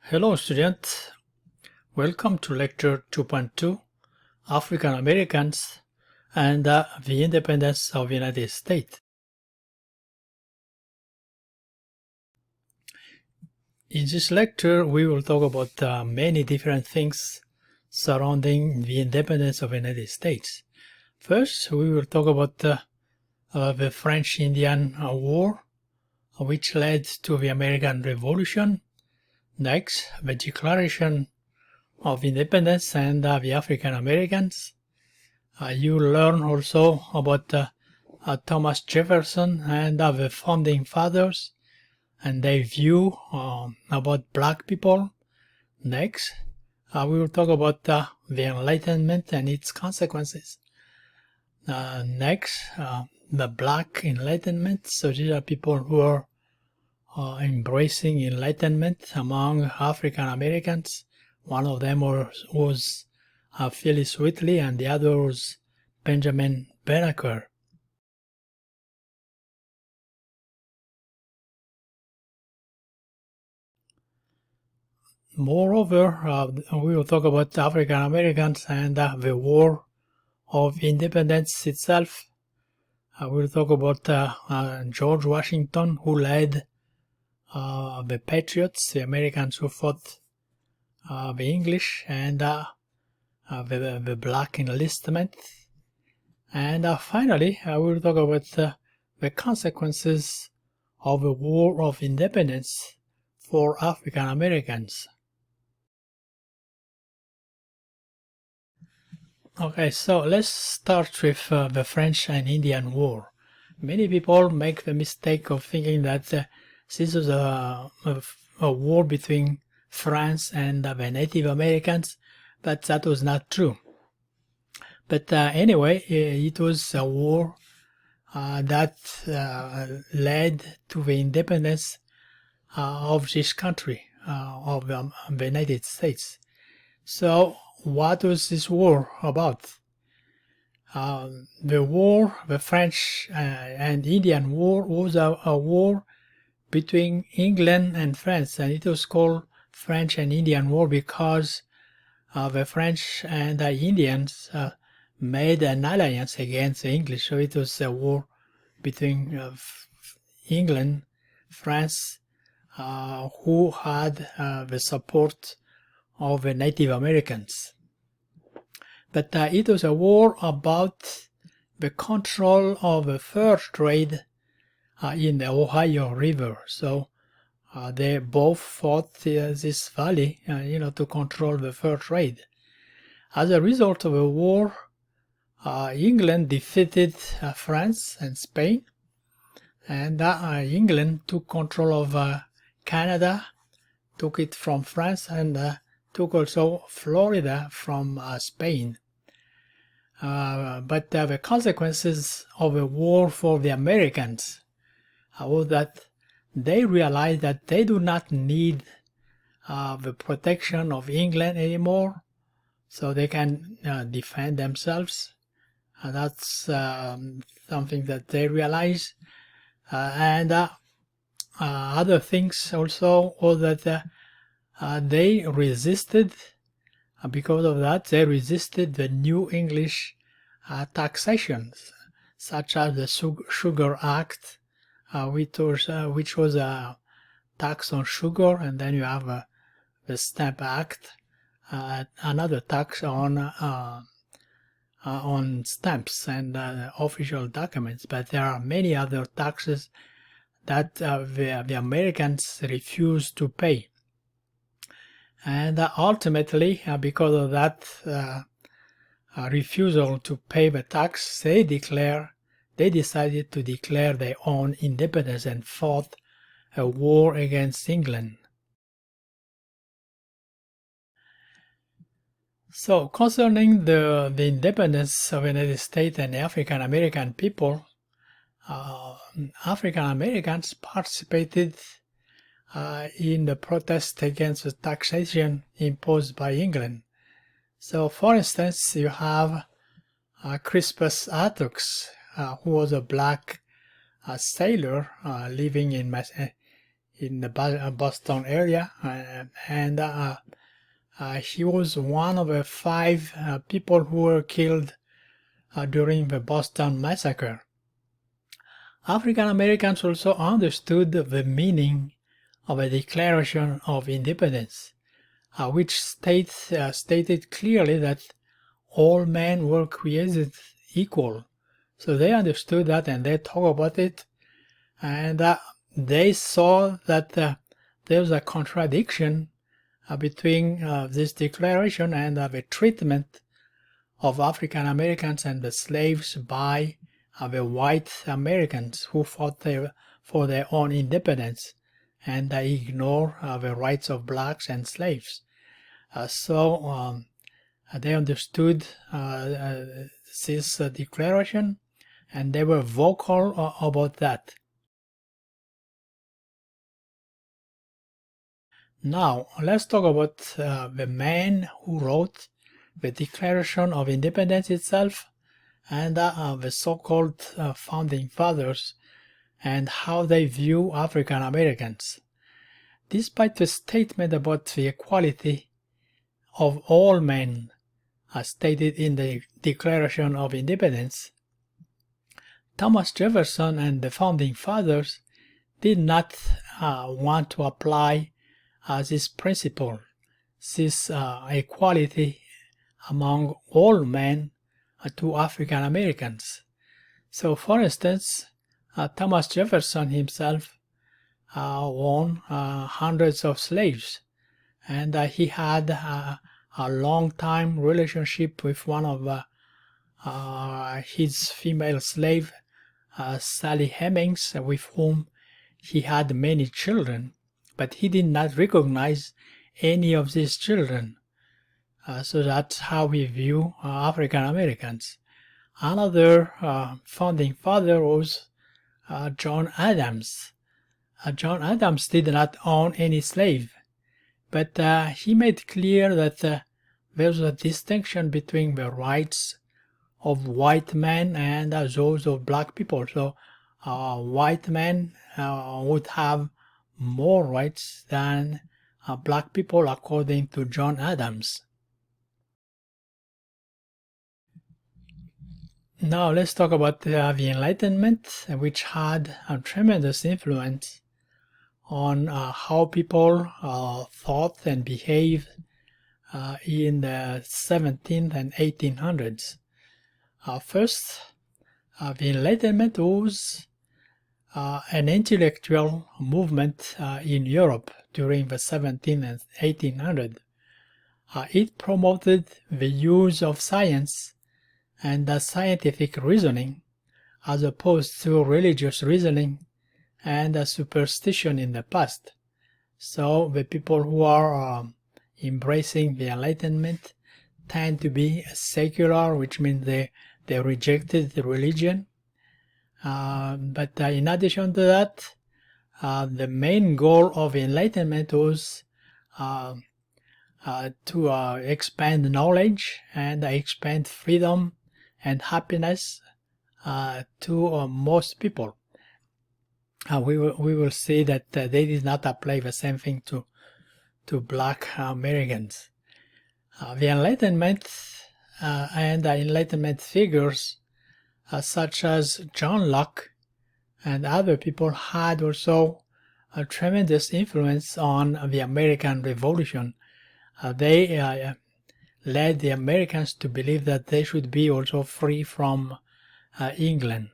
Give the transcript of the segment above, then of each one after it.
Hello students, welcome to lecture 2.2, African Americans and the Independence of the United States. In this lecture we will talk about many different things surrounding the independence of the United States. First, we will talk about the French-Indian War, which led to the American Revolution. Next, the Declaration of Independence and the African Americans. You learn also about Thomas Jefferson and the founding fathers and their view about black people. Next, we will talk about the Enlightenment and its consequences. Next, the Black Enlightenment. So these are people who are embracing enlightenment among African Americans. One of them was Phyllis Wheatley, and the other was Benjamin Banneker. Moreover, we will talk about African Americans and the War of Independence itself. We will talk about George Washington, who led the Patriots, the Americans who fought the English, and the Black Enlistment. And finally, I will talk about the consequences of the War of Independence for African Americans. Okay, so let's start with the French and Indian War. Many people make the mistake of thinking that this was a war between France and the Native Americans, but that was not true. But anyway, it was a war that led to the independence of this country, of the United States. So what was this war about? The French and Indian War was a war between England and France, and it was called French and Indian War because the French and the Indians made an alliance against the English. So it was a war between England, France, who had the support of the Native Americans. But it was a war about the control of the fur trade in the Ohio River. So they both fought this valley, to control the fur trade. As a result of the war, England defeated France and Spain, and England took control of Canada, took it from France, and took also Florida from Spain. But the consequences of the war for the Americans was that they realized that they do not need the protection of England anymore, so they can defend themselves. That's something that they realized. And other things also was that they resisted. Because of that, they resisted the new English taxations, such as the Sugar Act, which was a tax on sugar, and then you have the Stamp Act, another tax on stamps and official documents. But there are many other taxes that the Americans refused to pay. And ultimately, because of that refusal to pay the tax, they decided to declare their own independence and fought a war against England. So concerning the independence of the United States and the African American people, African Americans participated in the protest against the taxation imposed by England. So, for instance, you have Crispus Attucks, who was a black sailor living in in the Boston area, and he was one of the 5 people who were killed during the Boston Massacre. African Americans also understood the meaning of a Declaration of Independence, which stated clearly that all men were created equal. So they understood that, and they talked about it, and they saw that there was a contradiction between this declaration and the treatment of African Americans and the slaves by the white Americans who fought for their own independence and ignore the rights of blacks and slaves. So they understood this declaration, and they were vocal about that. Now, let's talk about the man who wrote the Declaration of Independence itself and the so-called Founding Fathers and how they view African Americans. Despite the statement about the equality of all men as stated in the Declaration of Independence, Thomas Jefferson and the Founding Fathers did not want to apply this principle, this equality among all men to African Americans. So, for instance, Thomas Jefferson himself owned hundreds of slaves, and he had a long-time relationship with one of his female slave, Sally Hemings, with whom he had many children, but he did not recognize any of these children. So that's how we view African Americans. Another founding father was John Adams. John Adams did not own any slave, but he made clear that there was a distinction between the rights of white men and those of black people. So white men would have more rights than black people, according to John Adams. Now let's talk about the Enlightenment, which had a tremendous influence on how people thought and behaved in the 17th and 1800s. First, the Enlightenment was an intellectual movement in Europe during the 17th and 1800s. It promoted the use of science and scientific reasoning as opposed to religious reasoning and superstition in the past. So the people who are embracing the Enlightenment tend to be secular, which means they rejected the religion. But in addition to that, the main goal of Enlightenment was to expand knowledge and expand freedom and happiness to most people. We will see that they did not apply the same thing to black Americans. The Enlightenment and the Enlightenment figures such as John Locke and other people had also a tremendous influence on the American Revolution. They led the Americans to believe that they should be also free from England.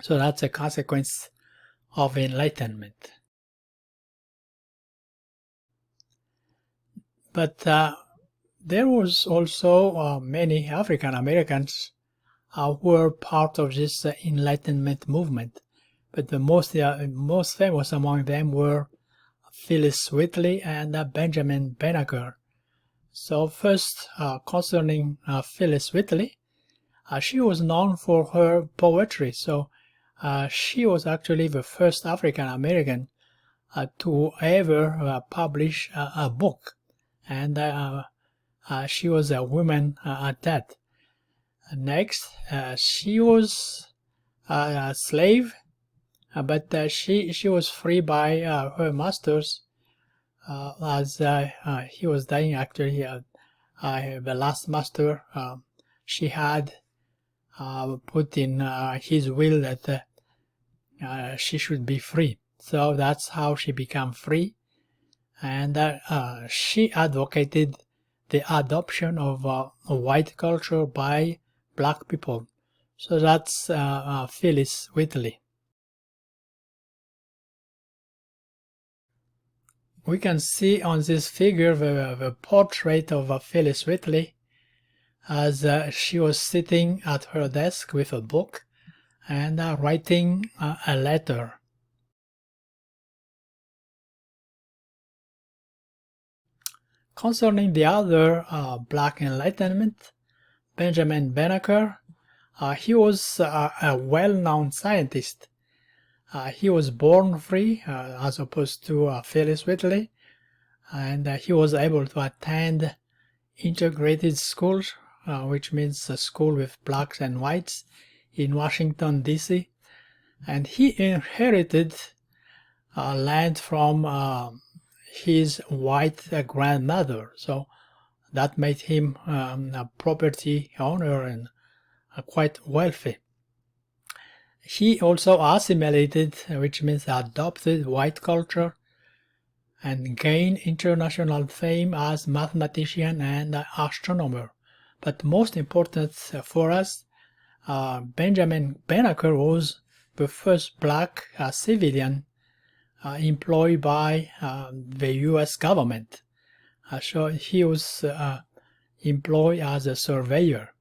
So that's a consequence of Enlightenment. But there was also many African Americans who were part of this Enlightenment movement. But the most famous among them were Phyllis Wheatley and Benjamin Banneker. So first, concerning Phyllis Wheatley, she was known for her poetry. So she was actually the first African American to ever publish a book, and she was a woman at that. Next, she was a slave, but she was free by her masters as he was dying. Actually, the last master she had put in his will that she should be free. So that's how she became free, and she advocated the adoption of white culture by black people. So that's Phyllis Whitley. We can see on this figure the portrait of Phyllis Whitley as she was sitting at her desk with a book and writing a letter. Concerning the other Black Enlightenment, Benjamin Banneker, he was a well-known scientist. He was born free as opposed to Phyllis Whitley, and he was able to attend integrated schools, which means a school with blacks and whites in Washington, D.C. And he inherited land from his white grandmother, so that made him a property owner and quite wealthy. He also assimilated, which means adopted, white culture and gained international fame as mathematician and astronomer. But most important for us, Benjamin Banneker was the first black civilian employed by the U.S. government. So he was employed as a surveyor.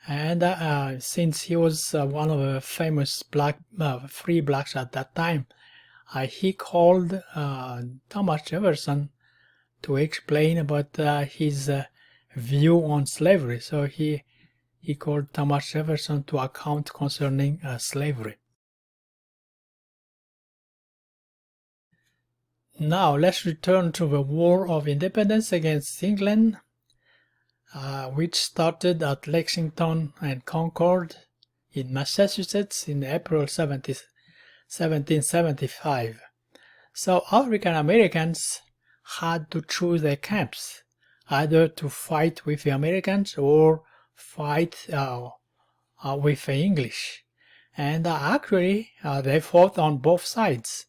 And since he was one of the famous free blacks at that time, he called Thomas Jefferson to explain about his view on slavery. So he called Thomas Jefferson to account concerning slavery. Now let's return to the War of Independence against England, which started at Lexington and Concord in Massachusetts in April 1775. So African Americans had to choose their camps, either to fight with the Americans or fight with the English. And actually, they fought on both sides.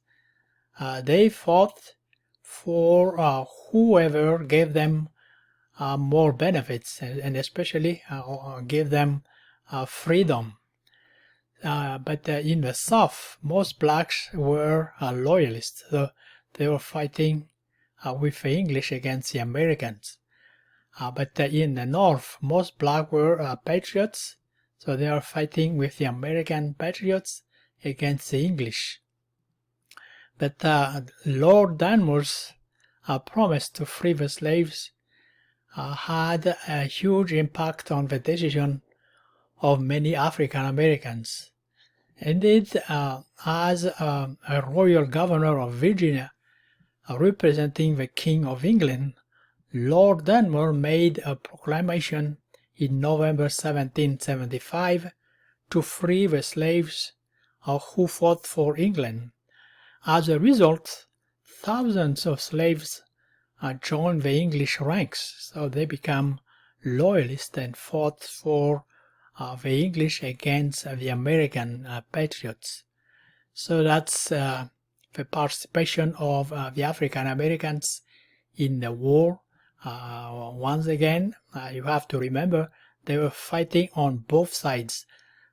They fought for whoever gave them more benefits, and especially gave them freedom. But in the South, most blacks were loyalists. So they were fighting with the English against the Americans. But in the North, most blacks were patriots. So they are fighting with the American patriots against the English. But Lord Danmore's promise to free the slaves had a huge impact on the decision of many African Americans. Indeed, as a royal governor of Virginia, representing the King of England, Lord Danmore made a proclamation in November 1775 to free the slaves who fought for England. As a result, thousands of slaves joined the English ranks, so they became loyalists and fought for the English against the American patriots. So that's the participation of the African Americans in the war. Once again, you have to remember they were fighting on both sides.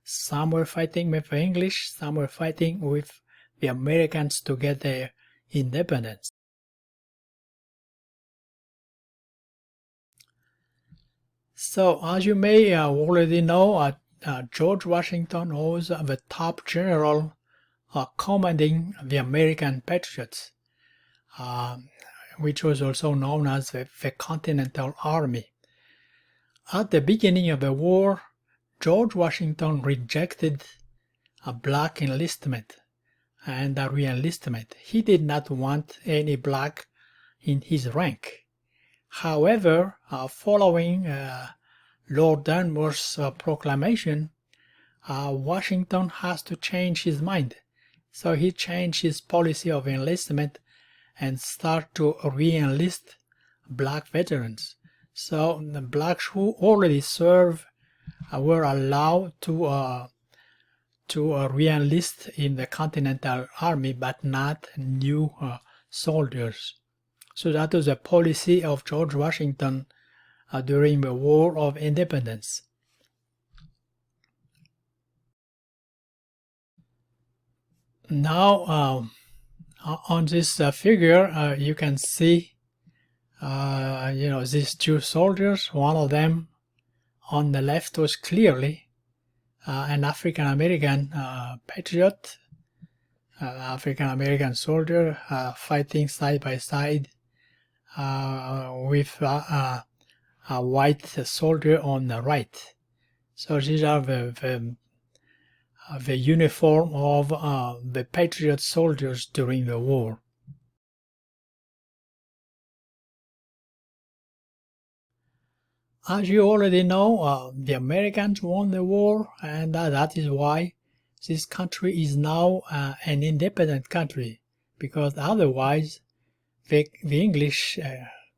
Some were fighting with the English, some were fighting with the Americans to get their independence. So, as you may already know, George Washington was the top general commanding the American Patriots, which was also known as the Continental Army. At the beginning of the war, George Washington rejected a black enlistment and a re-enlistment. He did not want any black in his rank. However, following Lord Danmore's proclamation, Washington has to change his mind, So he changed his policy of enlistment and start to re-enlist black veterans. So the blacks who already served were allowed to re-enlist in the Continental Army, but not new soldiers. So that was a policy of George Washington during the War of Independence. Now, on this figure, you can see, these two soldiers. One of them on the left was clearly an African-American patriot, African-American soldier fighting side by side with a white soldier on the right. So these are the uniform of the patriot soldiers during the war. As you already know, the Americans won the war, and that is why this country is now an independent country, because otherwise the English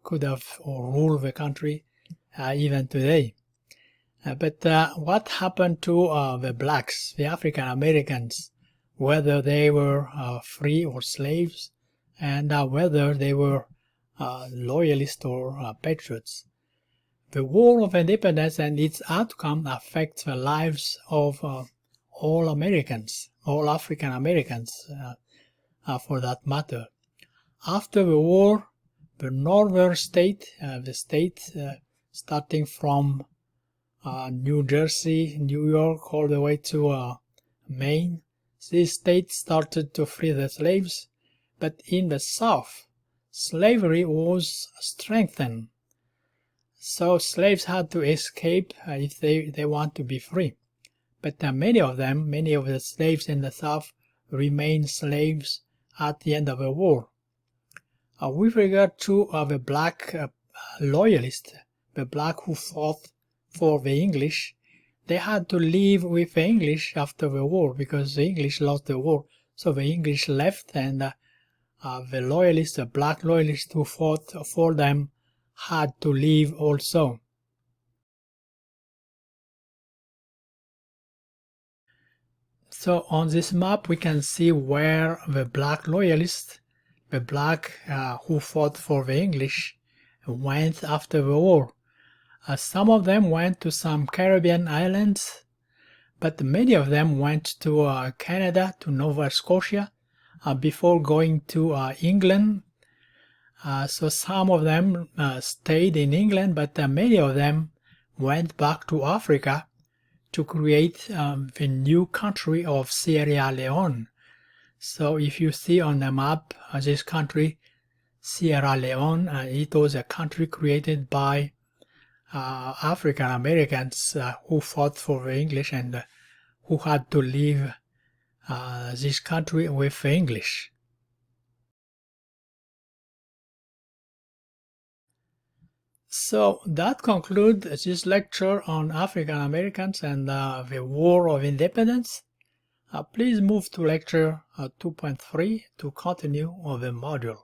could have ruled the country even today. But what happened to the blacks, the African Americans, whether they were free or slaves, and whether they were loyalists or patriots? The War of Independence and its outcome affects the lives of all Americans, all African Americans for that matter. After the war, the northern state, the state starting from New Jersey, New York, all the way to Maine, these states started to free the slaves, but in the South, slavery was strengthened. So slaves had to escape if they want to be free. But many of the slaves in the South remained slaves at the end of the war. With regard to the black loyalists, the black who fought for the English, they had to leave with the English after the war because the English lost the war. So the English left, and the loyalists, the black loyalists who fought for them, had to leave also. So on this map we can see where the black loyalists, the black who fought for the English, went after the war. Some of them went to some Caribbean islands, but many of them went to Canada, to Nova Scotia, before going to England. So some of them stayed in England, but many of them went back to Africa to create the new country of Sierra Leone. So if you see on the map this country, Sierra Leone, it was a country created by African Americans who fought for the English and who had to leave this country with the English. So that concludes this lecture on African Americans and the War of Independence. Please move to lecture 2.3 to continue on the module.